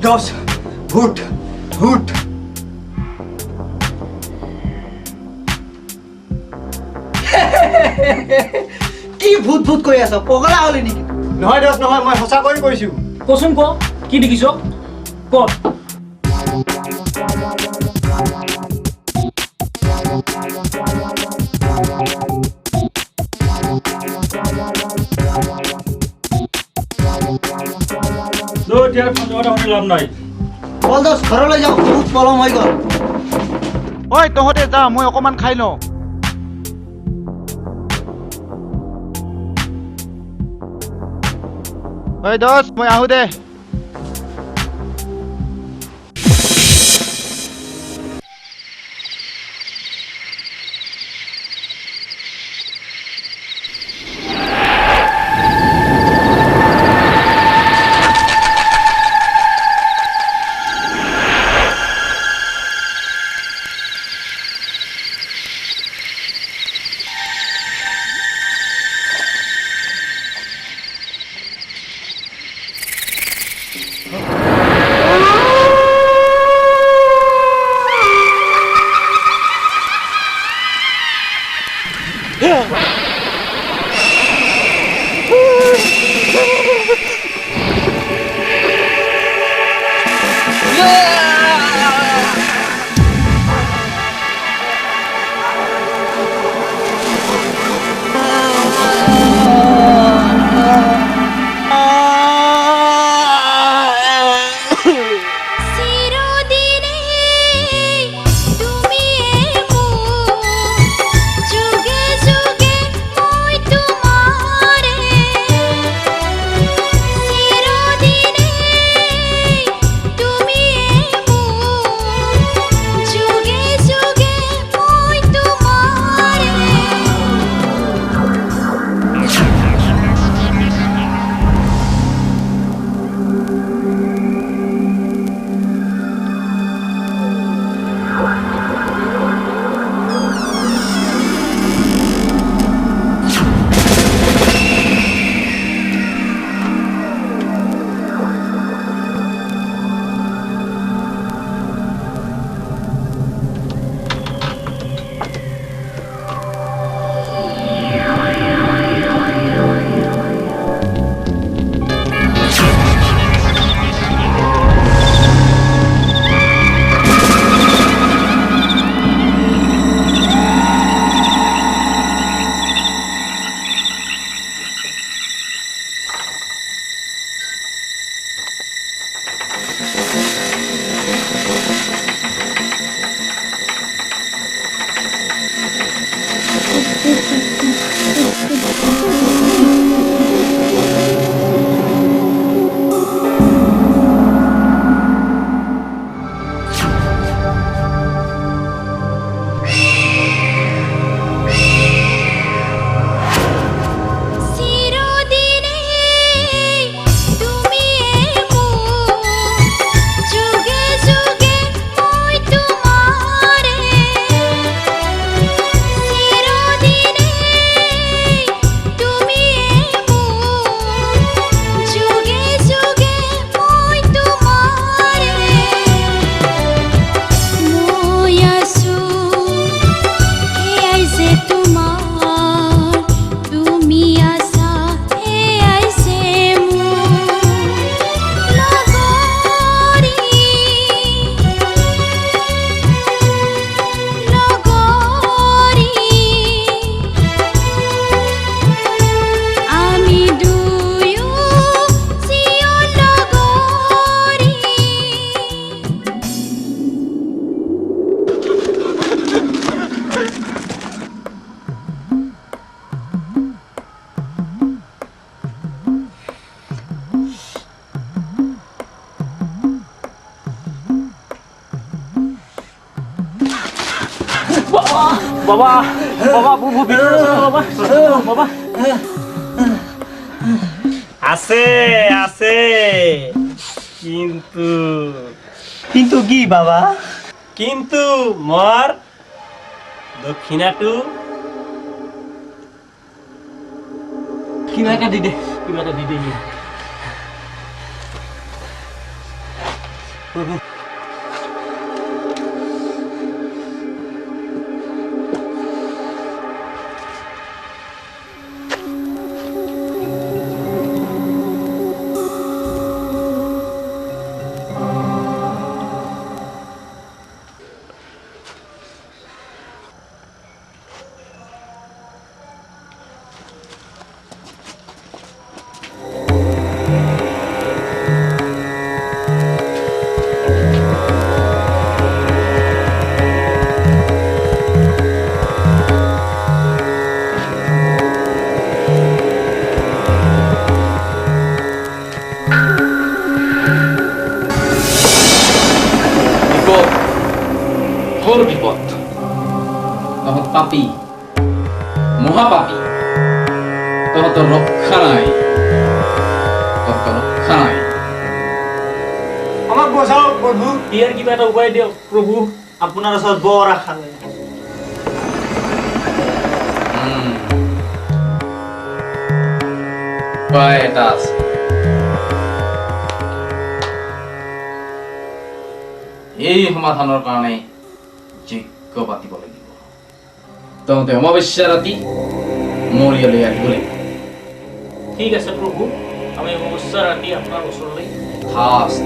দশ ভূত ভূত কি ভূত ভূত কৰি আছ পগলা হলি নেকি নহয় দশ নহয় মই সঁচাকৈ কৈছো কচোন ক কি দেখিছ ক লাভ নাই বল দশ ঘৰলৈ যাওঁ বহুত পলম হৈ গ'ল ঐ তহঁতে যা মই অকমান খাই লওঁ ঐ দোষ মই আহো দে বাবা বাবা বুবু ভিতরে আছে বাবা বাবা আছে আছে কিন্তু কিন্তু কি বাবা কিন্তু মর দক্ষিণাটু কিবা এটা দি দে কিবা এটা দি দে বিপদ ঘোর বিপদ তহত পাপি মহাপাপি তহত রক্ষা নাই তহত রক্ষা নাই আমাক বচাওক প্ৰভু ইয়াৰ কিবা এটা উপায় দিয়ক প্ৰভু আপোনাৰ ওচৰত বৰ আশা নাই উপায় এটা আছে এই সমাধানৰ কাৰণে যজ্ঞ পাতিব লাগিব তহঁতে অমাৱস্যা ৰাতি মৰিয়ালৈ আহিব লাগিব ঠিক আছে প্ৰভু আমি অৱশ্যে ৰাতি আপোনাৰ ওচৰলৈ ফাষ্ট